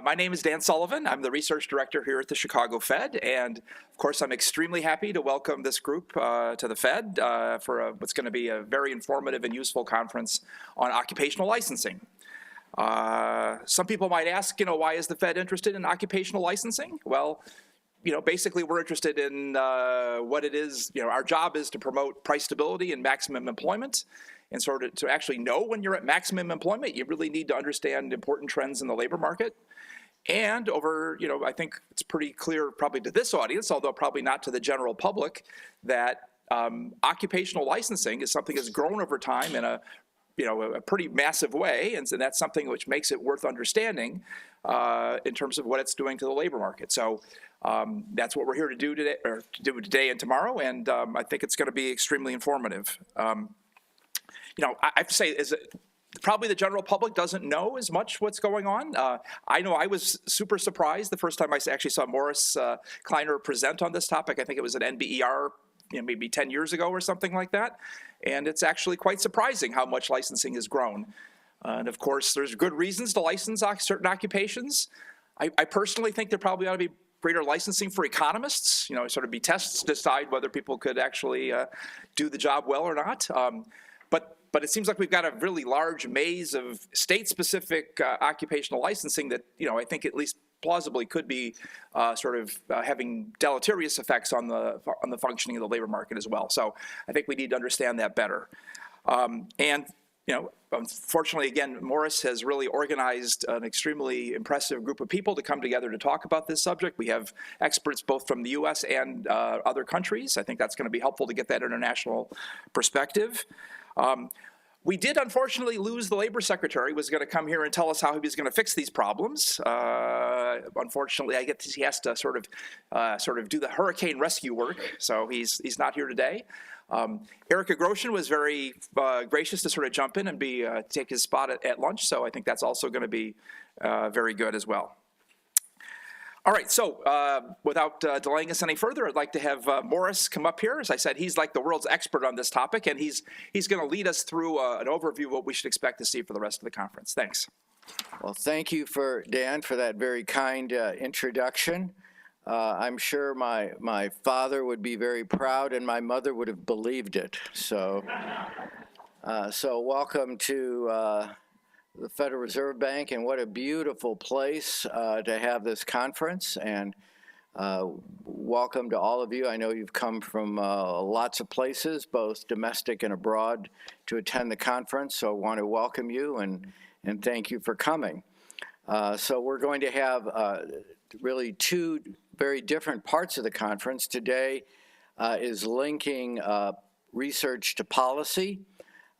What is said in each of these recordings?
My name is Dan Sullivan. I'm the research director here at the Chicago Fed, and of course I'm extremely happy to welcome this group to the Fed for what's going to be a very informative and useful conference on occupational licensing. Some people might ask, why is the Fed interested in occupational licensing? Well, basically we're interested in what it is. Our job is to promote price stability and maximum employment. And sort of to actually know when you're at maximum employment, you really need to understand important trends in the labor market. And over, I think it's pretty clear probably to this audience, although probably not to the general public, that occupational licensing is something that's grown over time in a pretty massive way. And so that's something which makes it worth understanding in terms of what it's doing to the labor market. So that's what we're here to do today and tomorrow. And I think it's going to be extremely informative. I have to say, probably the general public doesn't know as much what's going on. I know I was super surprised the first time I actually saw Morris Kleiner present on this topic. I think it was at NBER maybe 10 years ago or something like that. And it's actually quite surprising how much licensing has grown. And of course, there's good reasons to license certain occupations. I personally think there probably ought to be greater licensing for economists, sort of be tests to decide whether people could actually do the job well or not. But it seems like we've got a really large maze of state-specific occupational licensing that, I think at least plausibly could be having deleterious effects on the functioning of the labor market as well. So I think we need to understand that better. Unfortunately, again, Morris has really organized an extremely impressive group of people to come together to talk about this subject. We have experts both from the U.S. and other countries. I think that's going to be helpful to get that international perspective. We did unfortunately lose the labor secretary, was going to come here and tell us how he was going to fix these problems. Unfortunately, I guess he has to sort of do the hurricane rescue work, so he's not here today. Erica Grosjean was very gracious to sort of jump in and take his spot at lunch, so I think that's also going to be very good as well. All right, so without delaying us any further, I'd like to have Morris come up here. As I said, he's like the world's expert on this topic, and he's going to lead us through an overview of what we should expect to see for the rest of the conference. Thanks. Well, thank you, Dan, for that very kind introduction. I'm sure my father would be very proud, and my mother would have believed it. So welcome to the Federal Reserve Bank, and what a beautiful place to have this conference, and welcome to all of you. I know you've come from lots of places, both domestic and abroad, to attend the conference, so I want to welcome you and thank you for coming. So we're going to have really two very different parts of the conference. Today is linking research to policy.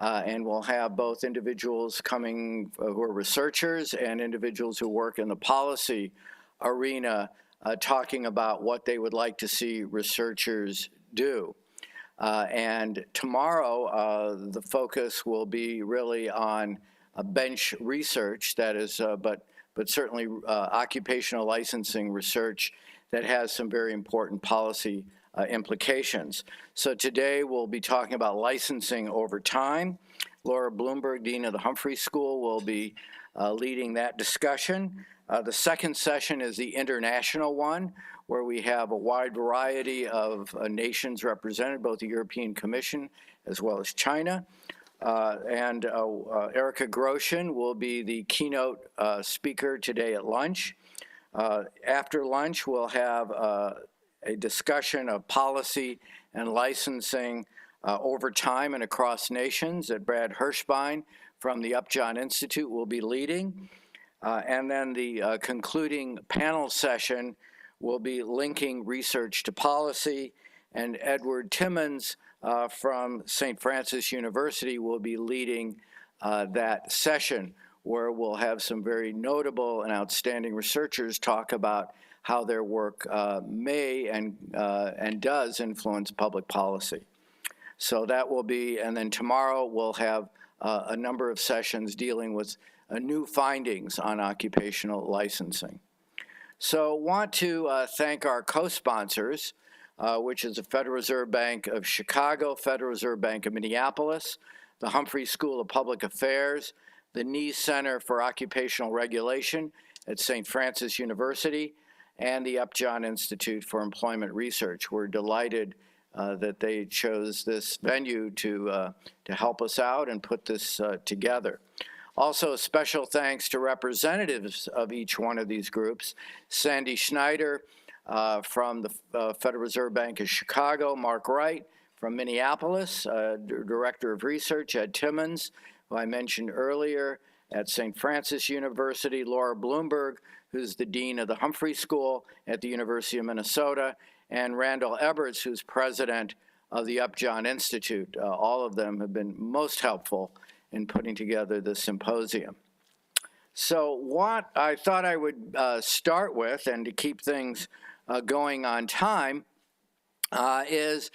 And we'll have both individuals coming who are researchers and individuals who work in the policy arena talking about what they would like to see researchers do. And tomorrow, the focus will be really on bench research, that is, but certainly occupational licensing research that has some very important policy implications. So today we'll be talking about licensing over time. Laura Bloomberg, Dean of the Humphrey School, will be leading that discussion. The second session is the international one, where we have a wide variety of nations represented, both the European Commission as well as China. Erica Grosjean will be the keynote speaker today at lunch. After lunch, we'll have a discussion of policy and licensing over time and across nations that Brad Hirschbein from the Upjohn Institute will be leading. And then the concluding panel session will be linking research to policy, and Edward Timmons from St. Francis University will be leading that session, where we'll have some very notable and outstanding researchers talk about how their work may and does influence public policy. So that will be, and then tomorrow we'll have a number of sessions dealing with new findings on occupational licensing. So want to thank our co-sponsors, which is the Federal Reserve Bank of Chicago, Federal Reserve Bank of Minneapolis, the Humphrey School of Public Affairs, the Nees Center for Occupational Regulation, at St. Francis University and the Upjohn Institute for Employment Research. We're delighted that they chose this venue to help us out and put this together. Also, special thanks to representatives of each one of these groups: Sandy Schneider from the Federal Reserve Bank of Chicago, Mark Wright from Minneapolis, Director of Research, Ed Timmons, who I mentioned earlier, at St. Francis University, Laura Bloomberg, who's the Dean of the Humphrey School at the University of Minnesota, and Randall Eberts, who's president of the Upjohn Institute. All of them have been most helpful in putting together this symposium. So what I thought I would start with, and to keep things going on time, is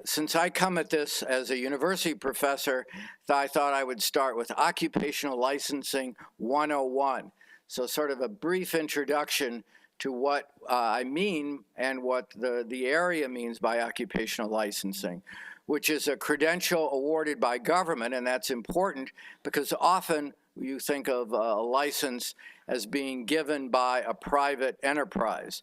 since I come at this as a university professor, I thought I would start with Occupational Licensing 101. So sort of a brief introduction to what I mean and what the area means by occupational licensing, which is a credential awarded by government, and that's important because often you think of a license as being given by a private enterprise.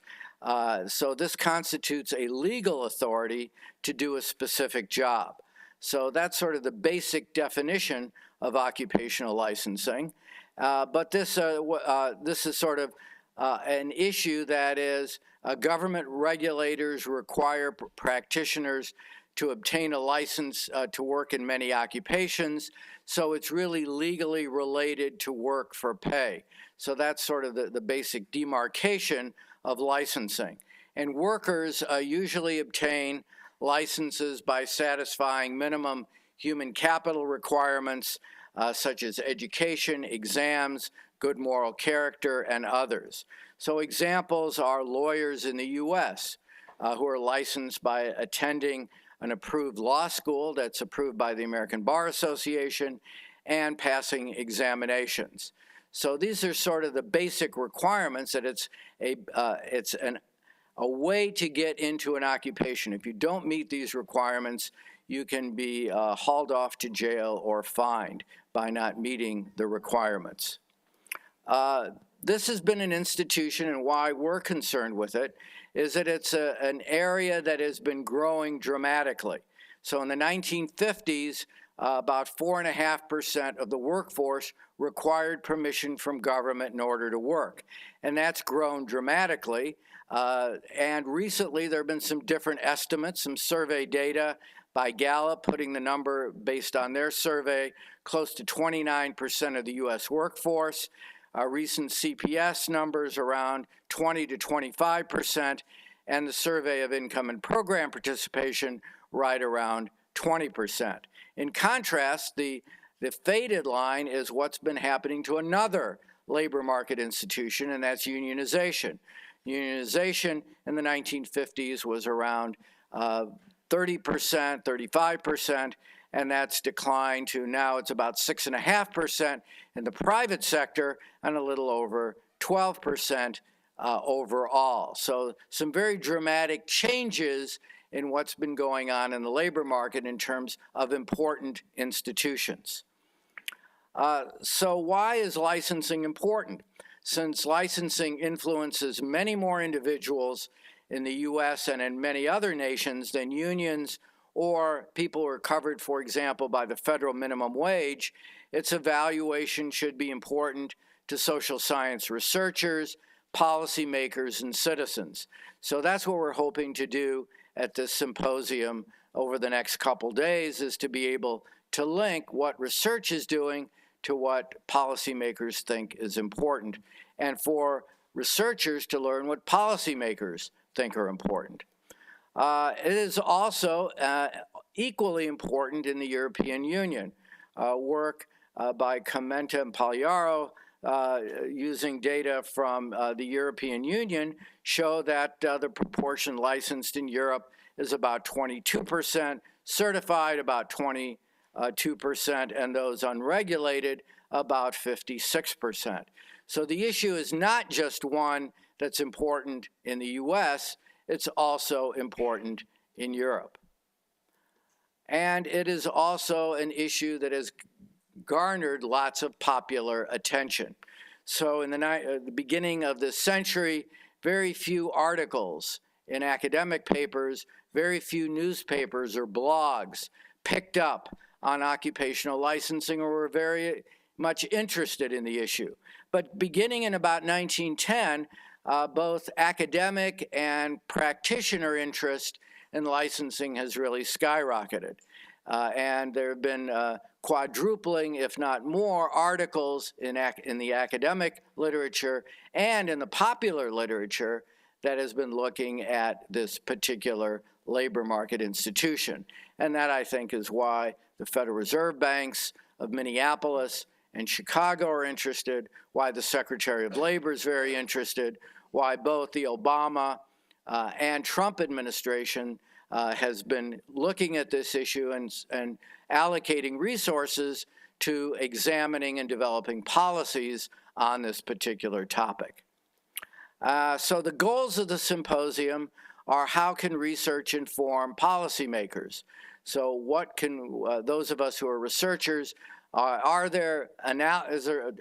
So this constitutes a legal authority to do a specific job. So that's sort of the basic definition of occupational licensing. But this is sort of an issue that is government regulators require practitioners to obtain a license to work in many occupations. So it's really legally related to work for pay. So that's sort of the basic demarcation of licensing. And workers usually obtain licenses by satisfying minimum human capital requirements such as education, exams, good moral character, and others. So examples are lawyers in the U.S. Who are licensed by attending an approved law school that's approved by the American Bar Association and passing examinations. So these are sort of the basic requirements that it's a way to get into an occupation. If you don't meet these requirements, you can be hauled off to jail or fined by not meeting the requirements. This has been an institution, and why we're concerned with it is that it's an area that has been growing dramatically. So in the 1950s, about 4.5% of the workforce required permission from government in order to work. And that's grown dramatically. And recently, there have been some different estimates, some survey data by Gallup putting the number based on their survey close to 29% of the U.S. workforce. Recent CPS numbers around 20 to 25%, and the survey of income and program participation right around 20%. In contrast, the faded line is what's been happening to another labor market institution, and that's unionization. Unionization in the 1950s was around 30%, 35%, and that's declined to now it's about 6.5% in the private sector and a little over 12% overall. So some very dramatic changes in what's been going on in the labor market in terms of important institutions. So why is licensing important? Since licensing influences many more individuals in the U.S. and in many other nations than unions or people who are covered, for example, by the federal minimum wage, its evaluation should be important to social science researchers, policymakers, and citizens. So that's what we're hoping to do at this symposium over the next couple days, is to be able to link what research is doing to what policymakers think is important, and for researchers to learn what policymakers think are important. It is also equally important in the European Union. Work by Commenta and Pagliaro using data from the European Union show that the proportion licensed in Europe is about 22%, certified about 22%, and those unregulated about 56%. So the issue is not just one that's important in the U.S., it's also important in Europe. And it is also an issue that has garnered lots of popular attention. So in the beginning of this century, very few articles in academic papers, very few newspapers or blogs picked up on occupational licensing or were very much interested in the issue. But beginning in about 1910, both academic and practitioner interest in licensing has really skyrocketed. And there have been quadrupling, if not more, articles in the academic literature and in the popular literature that has been looking at this particular labor market institution. And that, I think, is why the Federal Reserve Banks of Minneapolis and Chicago are interested, why the Secretary of Labor is very interested, why both the Obama and Trump administration has been looking at this issue and allocating resources to examining and developing policies on this particular topic. So the goals of the symposium are how can research inform policymakers? So what can those of us who are researchers, is there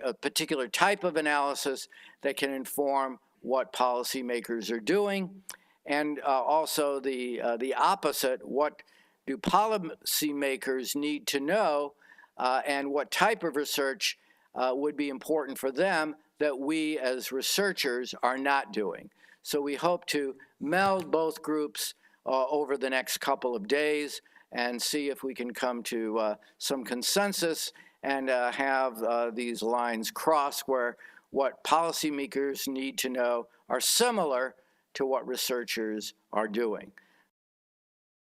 a particular type of analysis that can inform what policymakers are doing? And also the opposite, what do policymakers need to know and what type of research would be important for them that we as researchers are not doing. So we hope to meld both groups over the next couple of days and see if we can come to some consensus and have these lines cross where what policymakers need to know are similar to what researchers are doing.